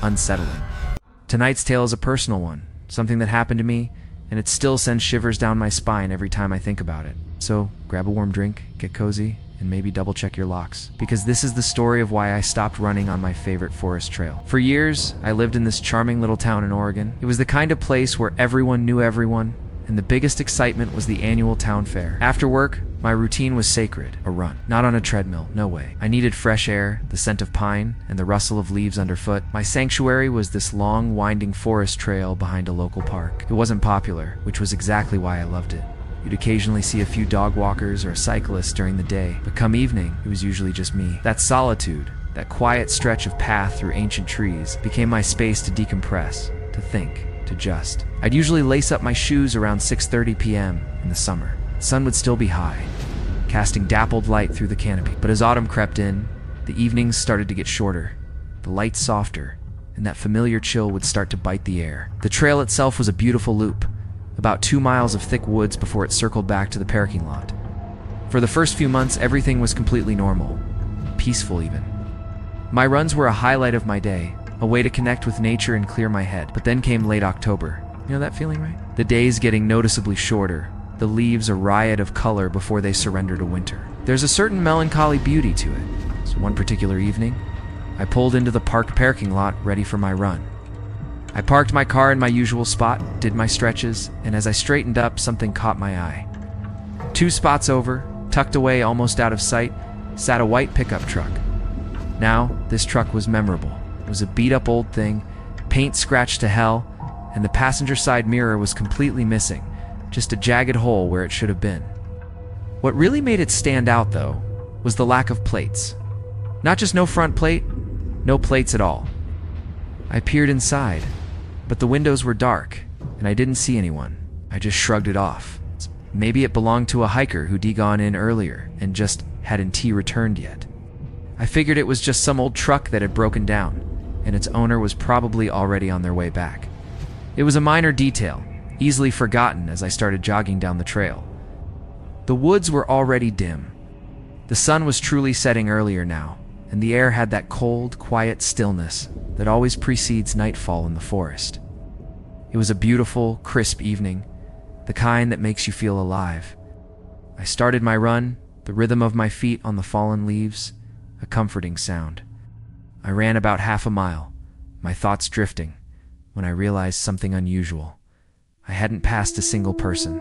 unsettling. Tonight's tale is a personal one, something that happened to me, and it still sends shivers down my spine every time I think about it. So grab a warm drink, get cozy, and maybe double check your locks, because this is the story of why I stopped running on my favorite forest trail. For years, I lived in this charming little town in Oregon. It was the kind of place where everyone knew everyone, and the biggest excitement was the annual town fair. After work, my routine was sacred, a run. Not on a treadmill, no way. I needed fresh air, the scent of pine, and the rustle of leaves underfoot. My sanctuary was this long, winding forest trail behind a local park. It wasn't popular, which was exactly why I loved it. You'd occasionally see a few dog walkers or a cyclist during the day, but come evening, it was usually just me. That solitude, that quiet stretch of path through ancient trees, became my space to decompress, to think, to just. I'd usually lace up my shoes around 6:30 p.m. in the summer. The sun would still be high, casting dappled light through the canopy. But as autumn crept in, the evenings started to get shorter, the lights softer, and that familiar chill would start to bite the air. The trail itself was a beautiful loop, about 2 miles of thick woods before it circled back to the parking lot. For the first few months, everything was completely normal, peaceful even. My runs were a highlight of my day, a way to connect with nature and clear my head. But then came late October. You know that feeling, right? The days getting noticeably shorter, the leaves a riot of color before they surrender to winter. There's a certain melancholy beauty to it. So one particular evening, I pulled into the parked parking lot ready for my run. I parked my car in my usual spot, did my stretches, and as I straightened up, something caught my eye. 2 spots over, tucked away almost out of sight, sat a white pickup truck. Now, this truck was memorable. It was a beat-up old thing, paint scratched to hell, and the passenger side mirror was completely missing, just a jagged hole where it should have been. What really made it stand out, though, was the lack of plates. Not just no front plate, no plates at all. I peered inside, but the windows were dark, and I didn't see anyone. I just shrugged it off. Maybe it belonged to a hiker who'd gone in earlier and just hadn't returned yet. I figured it was just some old truck that had broken down, and its owner was probably already on their way back. It was a minor detail, easily forgotten as I started jogging down the trail. The woods were already dim. The sun was truly setting earlier now, and the air had that cold, quiet stillness that always precedes nightfall in the forest. It was a beautiful, crisp evening, the kind that makes you feel alive. I started my run, the rhythm of my feet on the fallen leaves, a comforting sound. I ran about half a mile, my thoughts drifting, when I realized something unusual. I hadn't passed a single person.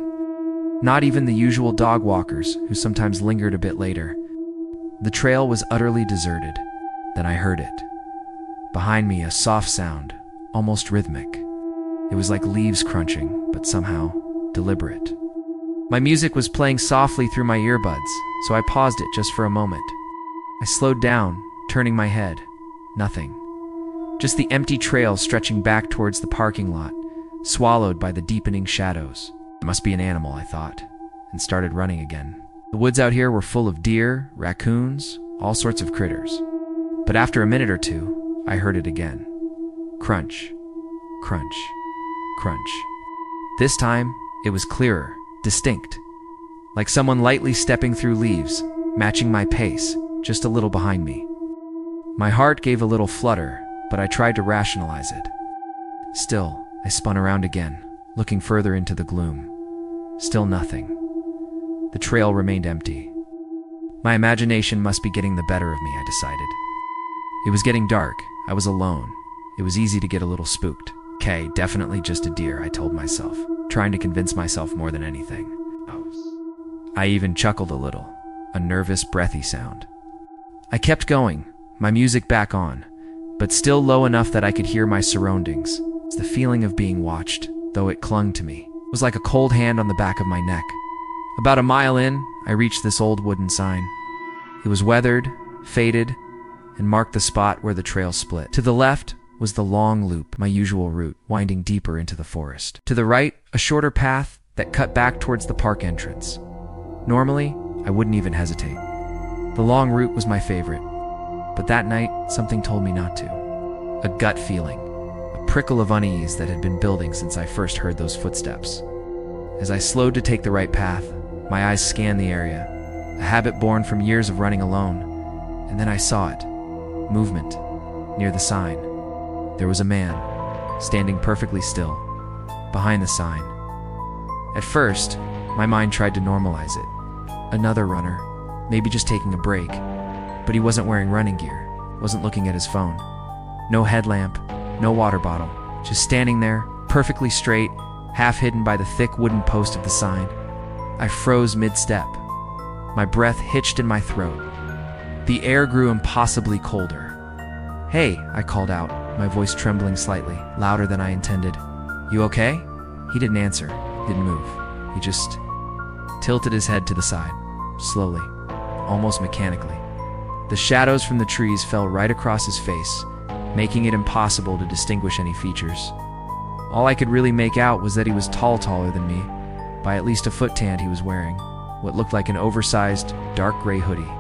Not even the usual dog walkers who sometimes lingered a bit later. The trail was utterly deserted. Then I heard it. Behind me, a soft sound, almost rhythmic. It was like leaves crunching, but somehow deliberate. My music was playing softly through my earbuds, so I paused it just for a moment. I slowed down, turning my head. Nothing. Just the empty trail stretching back towards the parking lot, swallowed by the deepening shadows. It must be an animal, I thought, and started running again. The woods out here were full of deer, raccoons, all sorts of critters. But after a minute or two, I heard it again. Crunch, crunch, crunch. This time, it was clearer, distinct, like someone lightly stepping through leaves, matching my pace, just a little behind me. My heart gave a little flutter, but I tried to rationalize it. Still, I spun around again, looking further into the gloom. Still nothing. The trail remained empty. My imagination must be getting the better of me, I decided. It was getting dark. I was alone. It was easy to get a little spooked. Okay, definitely just a deer, I told myself, trying to convince myself more than anything. I even chuckled a little, a nervous, breathy sound. I kept going, my music back on, but still low enough that I could hear my surroundings. The feeling of being watched, though it clung to me, was like a cold hand on the back of my neck. About a mile in, I reached this old wooden sign. It was weathered, faded, and marked the spot where the trail split. To the left was the long loop, my usual route, winding deeper into the forest. To the right, a shorter path that cut back towards the park entrance. Normally, I wouldn't even hesitate. The long route was my favorite, but that night, something told me not to. A gut feeling, a prickle of unease that had been building since I first heard those footsteps. As I slowed to take the right path, my eyes scanned the area, a habit born from years of running alone, and then I saw it. Movement, near the sign. There was a man, standing perfectly still, behind the sign. At first, my mind tried to normalize it. Another runner, maybe just taking a break, but he wasn't wearing running gear, wasn't looking at his phone. No headlamp, no water bottle, just standing there, perfectly straight, half hidden by the thick wooden post of the sign. I froze mid-step. My breath hitched in my throat. The air grew impossibly colder. "Hey," I called out, my voice trembling slightly, louder than I intended. "You okay?" He didn't answer, didn't move. He just tilted his head to the side, slowly, almost mechanically. The shadows from the trees fell right across his face, making it impossible to distinguish any features. All I could really make out was that he was taller than me, by at least a foot tan he was wearing, what looked like an oversized, dark gray hoodie.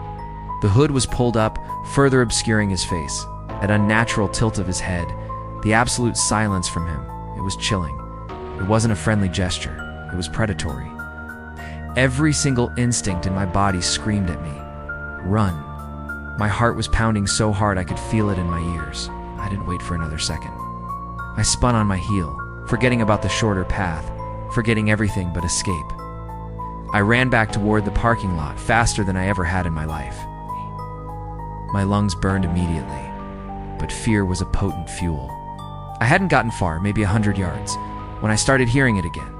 The hood was pulled up, further obscuring his face. That unnatural tilt of his head, the absolute silence from him, it was chilling. It wasn't a friendly gesture, it was predatory. Every single instinct in my body screamed at me, "Run." My heart was pounding so hard I could feel it in my ears. I didn't wait for another second. I spun on my heel, forgetting about the shorter path, forgetting everything but escape. I ran back toward the parking lot faster than I ever had in my life. My lungs burned immediately, but fear was a potent fuel. I hadn't gotten far, maybe 100 yards, when I started hearing it again.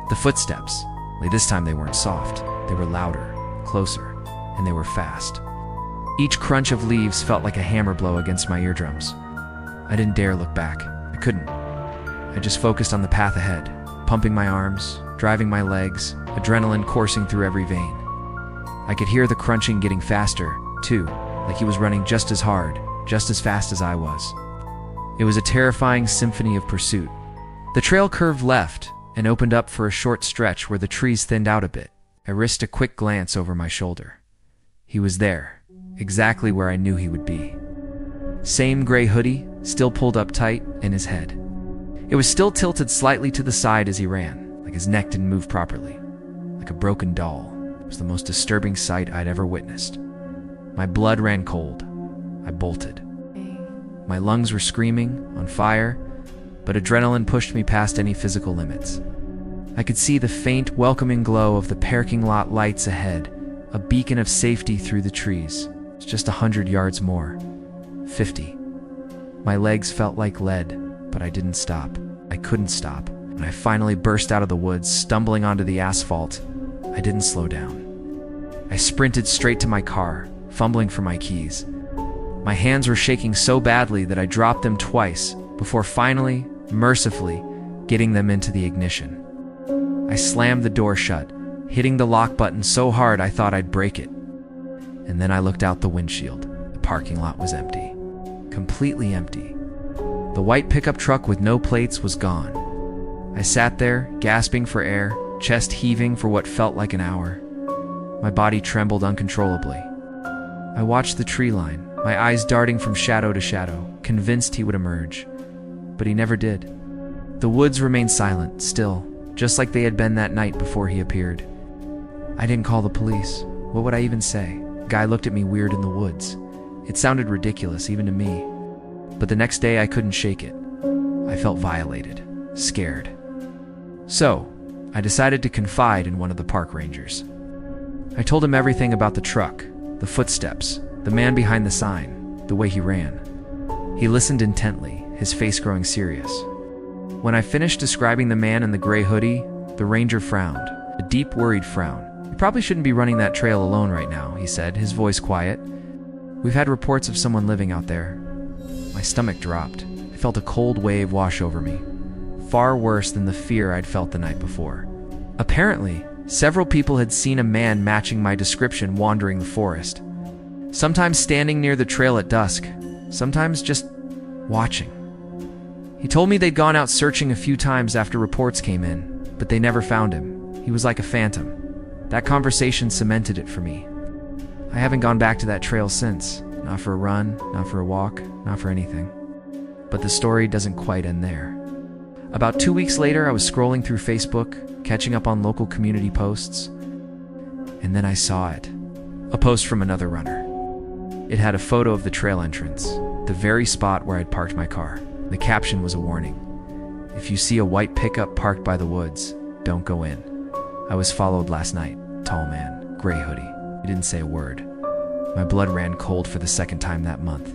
The footsteps, only this time they weren't soft. They were louder, closer, and they were fast. Each crunch of leaves felt like a hammer blow against my eardrums. I didn't dare look back. I couldn't. I just focused on the path ahead, pumping my arms, driving my legs, adrenaline coursing through every vein. I could hear the crunching getting faster, too, like he was running just as hard, just as fast as I was. It was a terrifying symphony of pursuit. The trail curved left and opened up for a short stretch where the trees thinned out a bit. I risked a quick glance over my shoulder. He was there, exactly where I knew he would be. Same gray hoodie, still pulled up tight, in his head. It was still tilted slightly to the side as he ran, like his neck didn't move properly. Like a broken doll. It was the most disturbing sight I'd ever witnessed. My blood ran cold. I bolted. My lungs were screaming, on fire, but adrenaline pushed me past any physical limits. I could see the faint, welcoming glow of the parking lot lights ahead, a beacon of safety through the trees. It's just 100 yards more. 50. My legs felt like lead, but I didn't stop. I couldn't stop. When I finally burst out of the woods, stumbling onto the asphalt, I didn't slow down. I sprinted straight to my car, fumbling for my keys. My hands were shaking so badly that I dropped them twice before finally, mercifully, getting them into the ignition. I slammed the door shut, hitting the lock button so hard I thought I'd break it. And then I looked out the windshield. The parking lot was empty. Completely empty. The white pickup truck with no plates was gone. I sat there, gasping for air, chest heaving for what felt like an hour. My body trembled uncontrollably. I watched the tree line, my eyes darting from shadow to shadow, convinced he would emerge. But he never did. The woods remained silent, still, just like they had been that night before he appeared. I didn't call the police. What would I even say? The guy looked at me weird in the woods. It sounded ridiculous, even to me. But the next day I couldn't shake it. I felt violated, scared. So, I decided to confide in one of the park rangers. I told him everything about the truck, the footsteps, the man behind the sign, the way he ran. He listened intently, his face growing serious. When I finished describing the man in the gray hoodie, the ranger frowned, a deep, worried frown. "You probably shouldn't be running that trail alone right now," he said, his voice quiet. "We've had reports of someone living out there." My stomach dropped. I felt a cold wave wash over me, far worse than the fear I'd felt the night before. Apparently, several people had seen a man matching my description wandering the forest. Sometimes standing near the trail at dusk, sometimes just watching. He told me they'd gone out searching a few times after reports came in, but they never found him. He was like a phantom. That conversation cemented it for me. I haven't gone back to that trail since. Not for a run, not for a walk, not for anything. But the story doesn't quite end there. About 2 weeks later, I was scrolling through Facebook, catching up on local community posts, and then I saw it. A post from another runner. It had a photo of the trail entrance, the very spot where I'd parked my car. The caption was a warning. If you see a white pickup parked by the woods, don't go in. I was followed last night. Tall man, gray hoodie. He didn't say a word. My blood ran cold for the second time that month.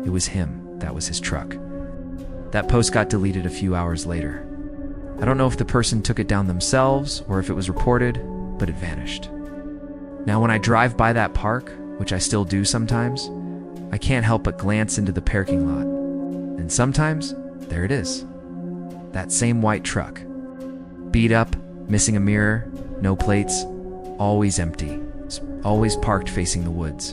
It was him. That was his truck. That post got deleted a few hours later. I don't know if the person took it down themselves or if it was reported, but it vanished. Now when I drive by that park, which I still do sometimes, I can't help but glance into the parking lot. And sometimes, there it is. That same white truck. Beat up, missing a mirror, no plates, always empty, always parked facing the woods.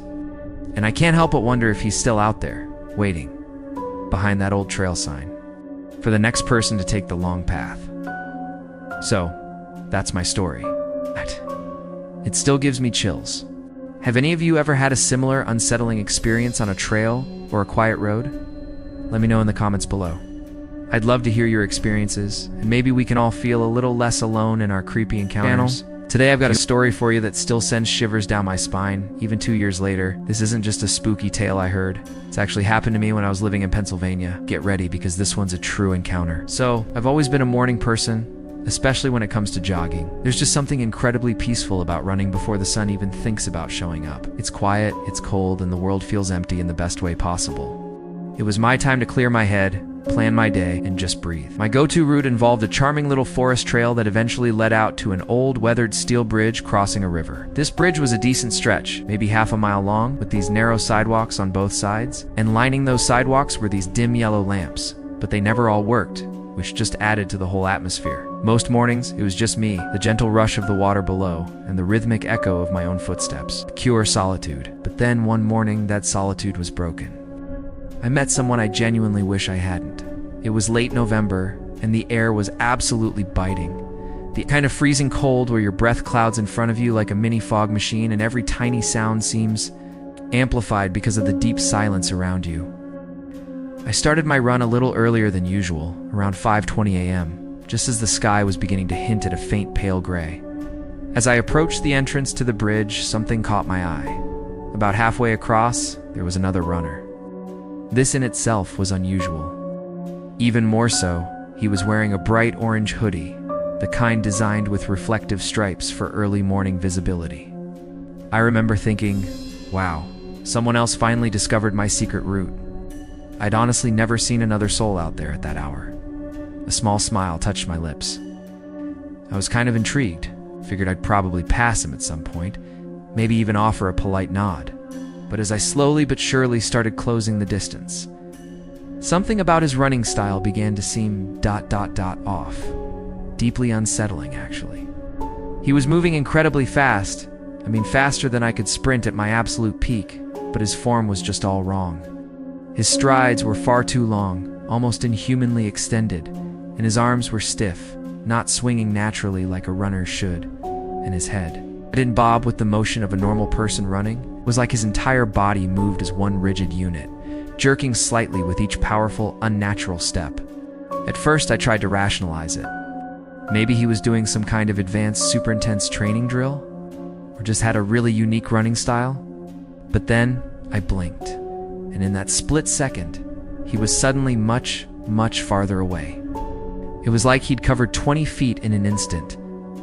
And I can't help but wonder if he's still out there, waiting, behind that old trail sign, for the next person to take the long path. So, that's my story. It still gives me chills. Have any of you ever had a similar unsettling experience on a trail or a quiet road? Let me know in the comments below. I'd love to hear your experiences, and maybe we can all feel a little less alone in our creepy encounters. Today I've got a story for you that still sends shivers down my spine, even 2 years later. This isn't just a spooky tale I heard. It's actually happened to me when I was living in Pennsylvania. Get ready, because this one's a true encounter. So, I've always been a morning person, especially when it comes to jogging. There's just something incredibly peaceful about running before the sun even thinks about showing up. It's quiet, it's cold, and the world feels empty in the best way possible. It was my time to clear my head, plan my day, and just breathe. My go-to route involved a charming little forest trail that eventually led out to an old, weathered steel bridge crossing a river. This bridge was a decent stretch, maybe half a mile long, with these narrow sidewalks on both sides, and lining those sidewalks were these dim yellow lamps, but they never all worked, which just added to the whole atmosphere. Most mornings, it was just me, the gentle rush of the water below, and the rhythmic echo of my own footsteps. Pure solitude. But then one morning, that solitude was broken. I met someone I genuinely wish I hadn't. It was late November, and the air was absolutely biting. The kind of freezing cold where your breath clouds in front of you like a mini fog machine, and every tiny sound seems amplified because of the deep silence around you. I started my run a little earlier than usual, around 5:20 a.m., just as the sky was beginning to hint at a faint pale gray. As I approached the entrance to the bridge, something caught my eye. About halfway across, there was another runner. This in itself was unusual. Even more so, he was wearing a bright orange hoodie, the kind designed with reflective stripes for early morning visibility. I remember thinking, wow, someone else finally discovered my secret route. I'd honestly never seen another soul out there at that hour. A small smile touched my lips. I was kind of intrigued, figured I'd probably pass him at some point, maybe even offer a polite nod. But as I slowly but surely started closing the distance, something about his running style began to seem ... off. Deeply unsettling, actually. He was moving incredibly fast. I mean, faster than I could sprint at my absolute peak, but his form was just all wrong. His strides were far too long, almost inhumanly extended, and his arms were stiff, not swinging naturally like a runner should, and his head. It didn't bob with the motion of a normal person running. It was like his entire body moved as one rigid unit, jerking slightly with each powerful, unnatural step. At first, I tried to rationalize it. Maybe he was doing some kind of advanced, super intense training drill, or just had a really unique running style. But then, I blinked, and in that split second, he was suddenly much, much farther away. It was like he'd covered 20 feet in an instant,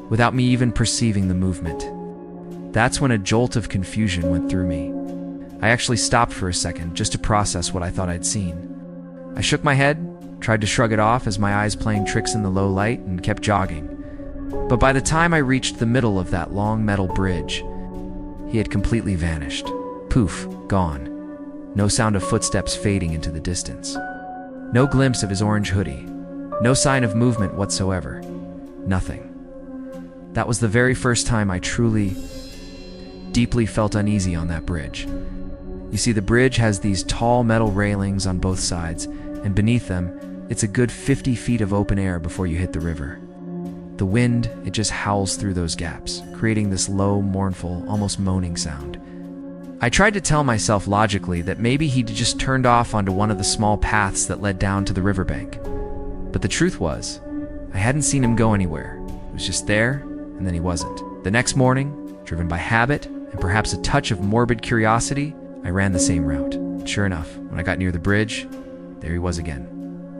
without me even perceiving the movement. That's when a jolt of confusion went through me. I actually stopped for a second just to process what I thought I'd seen. I shook my head, tried to shrug it off as my eyes playing tricks in the low light, and kept jogging. But by the time I reached the middle of that long metal bridge, he had completely vanished. Poof, gone. No sound of footsteps fading into the distance. No glimpse of his orange hoodie. No sign of movement whatsoever. Nothing. That was the very first time I truly, deeply felt uneasy on that bridge. You see, the bridge has these tall metal railings on both sides, and beneath them, it's a good 50 feet of open air before you hit the river. The wind, it just howls through those gaps, creating this low, mournful, almost moaning sound. I tried to tell myself logically that maybe he'd just turned off onto one of the small paths that led down to the riverbank. But the truth was, I hadn't seen him go anywhere. He was just there, and then he wasn't. The next morning, driven by habit and perhaps a touch of morbid curiosity, I ran the same route. Sure enough, when I got near the bridge, there he was again.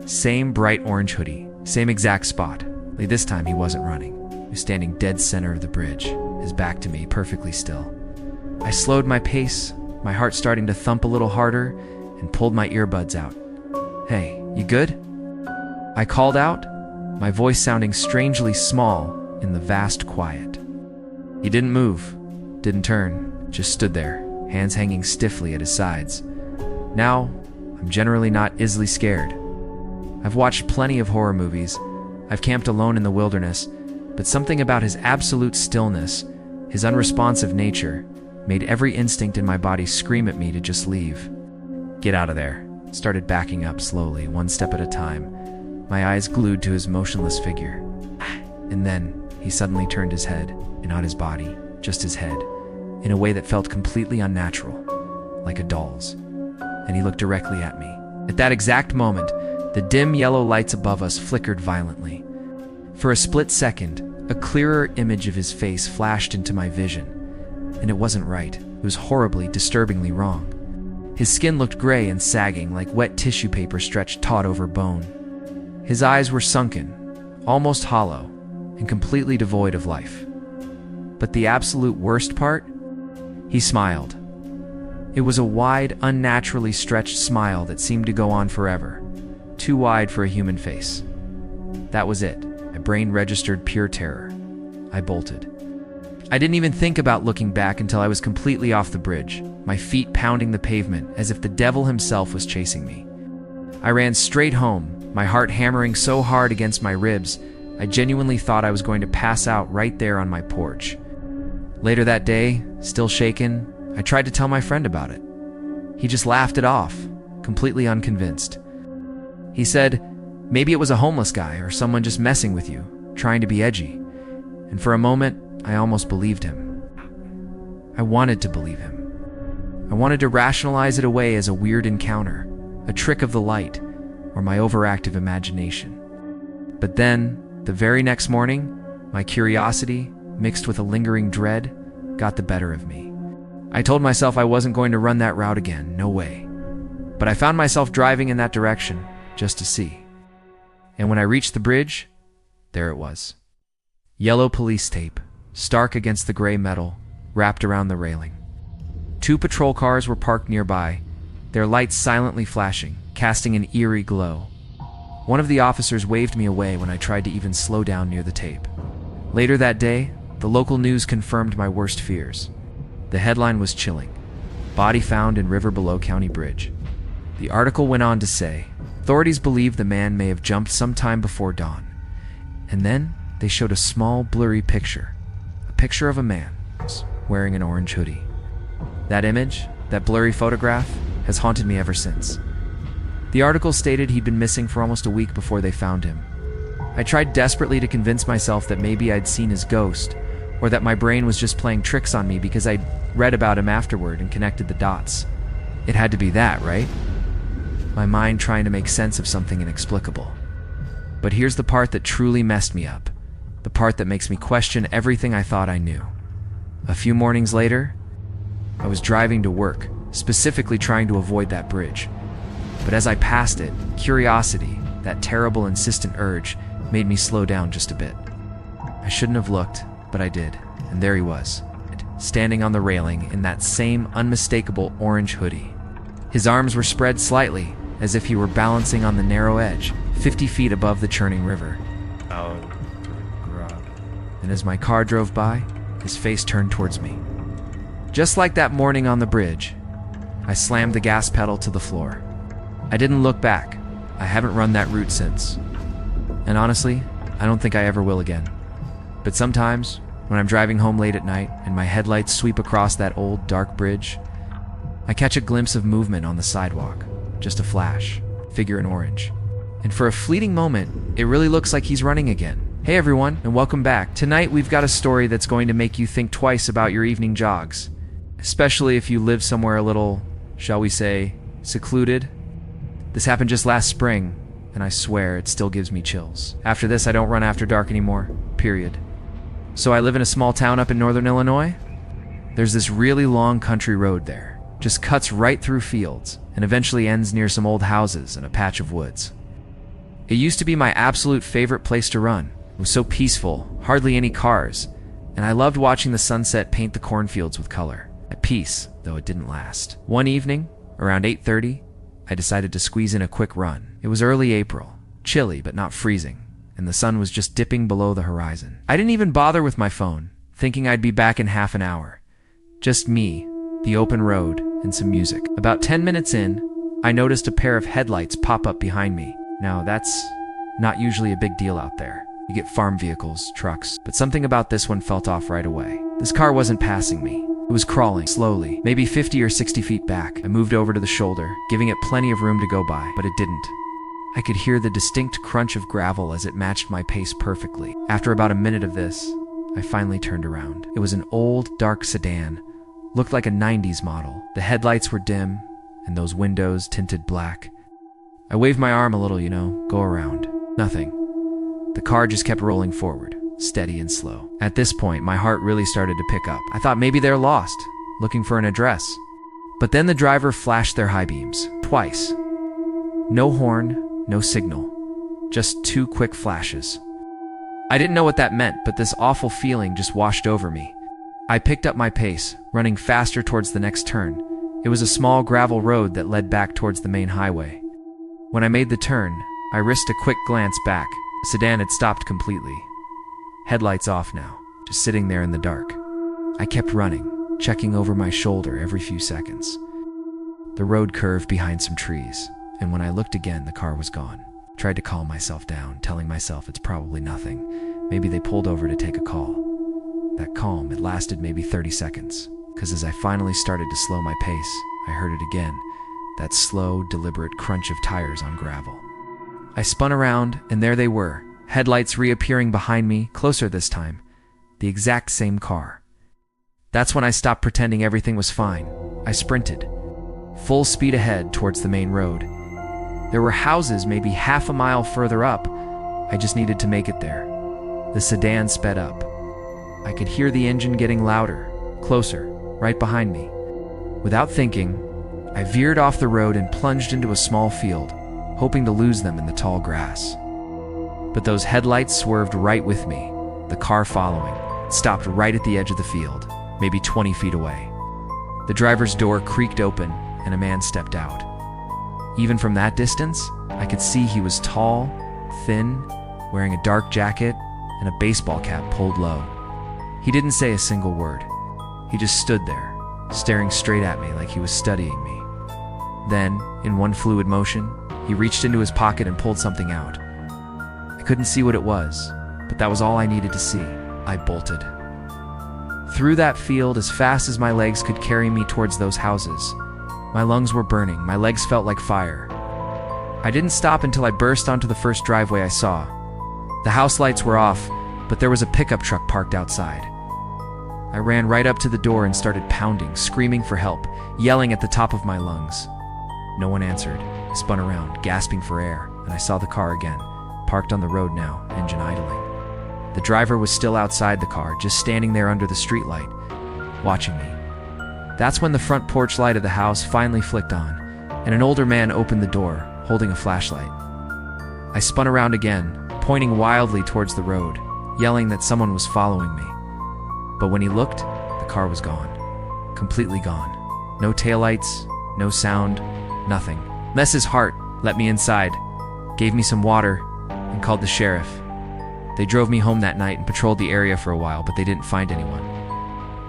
Same bright orange hoodie, same exact spot. Only this time he wasn't running. He was standing dead center of the bridge, his back to me, perfectly still. I slowed my pace, my heart starting to thump a little harder, and pulled my earbuds out. "Hey, you good?" I called out, my voice sounding strangely small in the vast quiet. He didn't move, didn't turn, just stood there, hands hanging stiffly at his sides. Now, I'm generally not easily scared. I've watched plenty of horror movies, I've camped alone in the wilderness, but something about his absolute stillness, his unresponsive nature, made every instinct in my body scream at me to just leave. "Get out of there." Started backing up slowly, one step at a time, my eyes glued to his motionless figure. And then he suddenly turned his head, and not his body, just his head, in a way that felt completely unnatural, like a doll's. And he looked directly at me. At that exact moment, the dim yellow lights above us flickered violently. For a split second, a clearer image of his face flashed into my vision. And it wasn't right. It was horribly, disturbingly wrong. His skin looked gray and sagging, like wet tissue paper stretched taut over bone. His eyes were sunken, almost hollow, and completely devoid of life. But the absolute worst part? He smiled. It was a wide, unnaturally stretched smile that seemed to go on forever, too wide for a human face. That was it. My brain registered pure terror. I bolted. I didn't even think about looking back until I was completely off the bridge, my feet pounding the pavement as if the devil himself was chasing me. I ran straight home, my heart hammering so hard against my ribs, I genuinely thought I was going to pass out right there on my porch. Later that day, still shaken, I tried to tell my friend about it. He just laughed it off, completely unconvinced. He said, maybe it was a homeless guy or someone just messing with you, trying to be edgy. And for a moment, I almost believed him. I wanted to believe him. I wanted to rationalize it away as a weird encounter, a trick of the light, or my overactive imagination. But then, the very next morning, my curiosity, mixed with a lingering dread, got the better of me. I told myself I wasn't going to run that route again, no way. But I found myself driving in that direction, just to see. And when I reached the bridge, there it was. Yellow police tape, stark against the gray metal, wrapped around the railing. 2 patrol cars were parked nearby, their lights silently flashing, casting an eerie glow. One of the officers waved me away when I tried to even slow down near the tape. Later that day, the local news confirmed my worst fears. The headline was chilling. Body found in river below county bridge. The article went on to say, authorities believe the man may have jumped sometime before dawn. And then they showed a small, blurry picture. A picture of a man wearing an orange hoodie. That image, that blurry photograph, has haunted me ever since. The article stated he'd been missing for almost a week before they found him. I tried desperately to convince myself that maybe I'd seen his ghost, or that my brain was just playing tricks on me because I'd read about him afterward and connected the dots. It had to be that, right? My mind trying to make sense of something inexplicable. But here's the part that truly messed me up. The part that makes me question everything I thought I knew. A few mornings later, I was driving to work, specifically trying to avoid that bridge. But as I passed it, curiosity, that terrible insistent urge, made me slow down just a bit. I shouldn't have looked, but I did, and there he was, standing on the railing in that same unmistakable orange hoodie. His arms were spread slightly, as if he were balancing on the narrow edge, 50 feet above the churning river. And as my car drove by, his face turned towards me. Just like that morning on the bridge, I slammed the gas pedal to the floor. I didn't look back. I haven't run that route since. And honestly, I don't think I ever will again. But sometimes, when I'm driving home late at night and my headlights sweep across that old, dark bridge, I catch a glimpse of movement on the sidewalk. Just a flash, figure in orange. And for a fleeting moment, it really looks like he's running again. Hey everyone, and welcome back. Tonight we've got a story that's going to make you think twice about your evening jogs. Especially if you live somewhere a little, shall we say, secluded. This happened just last spring, and I swear it still gives me chills. After this, I don't run after dark anymore, period. So I live in a small town up in northern Illinois. There's this really long country road there. Just cuts right through fields, and eventually ends near some old houses and a patch of woods. It used to be my absolute favorite place to run. It was so peaceful, hardly any cars, and I loved watching the sunset paint the cornfields with color. At peace, though it didn't last. One evening, around 8:30, I decided to squeeze in a quick run. It was early April, chilly but not freezing, and the sun was just dipping below the horizon. I didn't even bother with my phone, thinking I'd be back in half an hour. Just me, the open road, and some music. About 10 minutes in, I noticed a pair of headlights pop up behind me. Now, that's not usually a big deal out there. You get farm vehicles, trucks, but something about this one felt off right away. This car wasn't passing me. It was crawling, slowly, maybe 50 or 60 feet back. I moved over to the shoulder, giving it plenty of room to go by, but it didn't. I could hear the distinct crunch of gravel as it matched my pace perfectly. After about a minute of this, I finally turned around. It was an old, dark sedan. Looked like a 90s model. The headlights were dim, and those windows tinted black. I waved my arm a little, go around. Nothing. The car just kept rolling forward, steady and slow. At this point, my heart really started to pick up. I thought maybe they're lost, looking for an address. But then the driver flashed their high beams, twice. No horn, no signal, just 2 quick flashes. I didn't know what that meant, but this awful feeling just washed over me. I picked up my pace, running faster towards the next turn. It was a small gravel road that led back towards the main highway. When I made the turn, I risked a quick glance back. The sedan had stopped completely. Headlights off now, just sitting there in the dark. I kept running, checking over my shoulder every few seconds. The road curved behind some trees, and when I looked again, the car was gone. Tried to calm myself down, telling myself it's probably nothing. Maybe they pulled over to take a call. That calm, it lasted maybe 30 seconds, because as I finally started to slow my pace, I heard it again, that slow, deliberate crunch of tires on gravel. I spun around, and there they were, headlights reappearing behind me, closer this time. The exact same car. That's when I stopped pretending everything was fine. I sprinted, full speed ahead towards the main road. There were houses maybe half a mile further up. I just needed to make it there. The sedan sped up. I could hear the engine getting louder, closer, right behind me. Without thinking, I veered off the road and plunged into a small field, hoping to lose them in the tall grass. But those headlights swerved right with me, the car following. It stopped right at the edge of the field, maybe 20 feet away. The driver's door creaked open, and a man stepped out. Even from that distance, I could see he was tall, thin, wearing a dark jacket and a baseball cap pulled low. He didn't say a single word. He just stood there, staring straight at me like he was studying me. Then, in one fluid motion, he reached into his pocket and pulled something out. I couldn't see what it was, but that was all I needed to see. I bolted. Through that field as fast as my legs could carry me towards those houses. My lungs were burning, my legs felt like fire. I didn't stop until I burst onto the first driveway I saw. The house lights were off, but there was a pickup truck parked outside. I ran right up to the door and started pounding, screaming for help, yelling at the top of my lungs. No one answered. I spun around, gasping for air, and I saw the car again, parked on the road now, engine idling. The driver was still outside the car, just standing there under the streetlight, watching me. That's when the front porch light of the house finally flicked on, and an older man opened the door, holding a flashlight. I spun around again, pointing wildly towards the road, yelling that someone was following me. But when he looked, the car was gone. Completely gone. No taillights, no sound, nothing. Les's heart let me inside, gave me some water, and called the sheriff. They drove me home that night and patrolled the area for a while, but they didn't find anyone.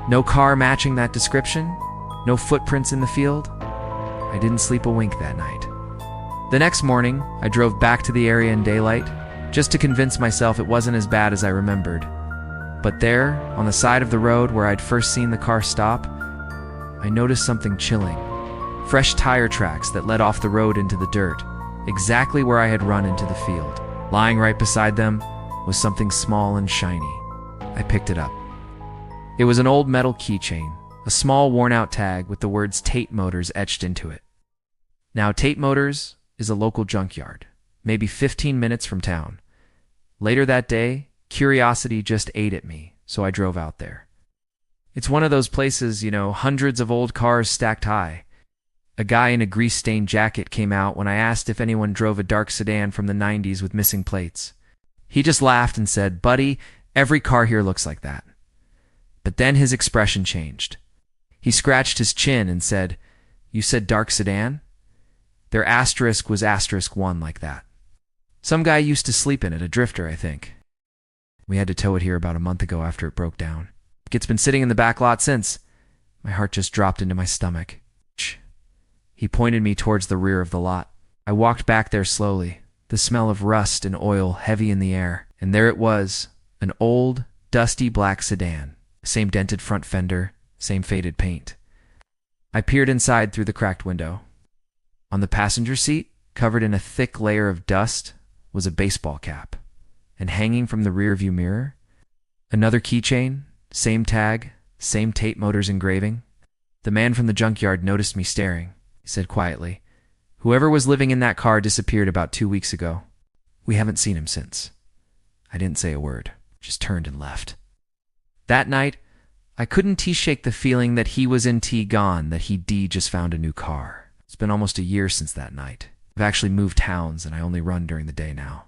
No car matching that description, no footprints in the field. I didn't sleep a wink that night. The next morning, I drove back to the area in daylight, just to convince myself it wasn't as bad as I remembered. But there, on the side of the road where I'd first seen the car stop, I noticed something chilling. Fresh tire tracks that led off the road into the dirt, exactly where I had run into the field. Lying right beside them was something small and shiny. I picked it up. It was an old metal keychain, a small worn-out tag with the words Tate Motors etched into it. Now, Tate Motors is a local junkyard, maybe 15 minutes from town. Later that day, curiosity just ate at me, so I drove out there. It's one of those places, hundreds of old cars stacked high. A guy in a grease-stained jacket came out when I asked if anyone drove a dark sedan from the 90s with missing plates. He just laughed and said, "Buddy, every car here looks like that." But then his expression changed. He scratched his chin and said, "You said dark sedan?" Their asterisk was *1 like that. Some guy used to sleep in it, a drifter, I think. We had to tow it here about a month ago after it broke down. It's been sitting in the back lot since. My heart just dropped into my stomach. He pointed me towards the rear of the lot. I walked back there slowly, the smell of rust and oil heavy in the air, and there it was, an old, dusty black sedan. Same dented front fender, same faded paint. I peered inside through the cracked window. On the passenger seat, covered in a thick layer of dust, was a baseball cap. And hanging from the rearview mirror, another keychain, same tag, same Tate Motors engraving. The man from the junkyard noticed me staring. He said quietly, "Whoever was living in that car disappeared about 2 weeks ago. We haven't seen him since." I didn't say a word, just turned and left. That night, I couldn't shake the feeling that he was in gone, that he just found a new car. It's been almost a year since that night. I've actually moved towns and I only run during the day now.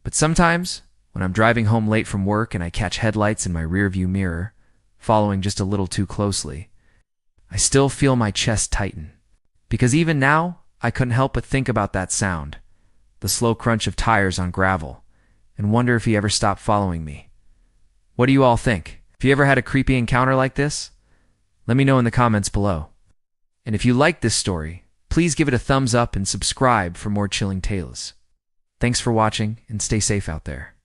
But sometimes, when I'm driving home late from work and I catch headlights in my rearview mirror, following just a little too closely, I still feel my chest tighten. Because even now, I couldn't help but think about that sound, the slow crunch of tires on gravel, and wonder if he ever stopped following me. What do you all think? Have you ever had a creepy encounter like this? Let me know in the comments below. And if you like this story, please give it a thumbs up and subscribe for more chilling tales. Thanks for watching and stay safe out there.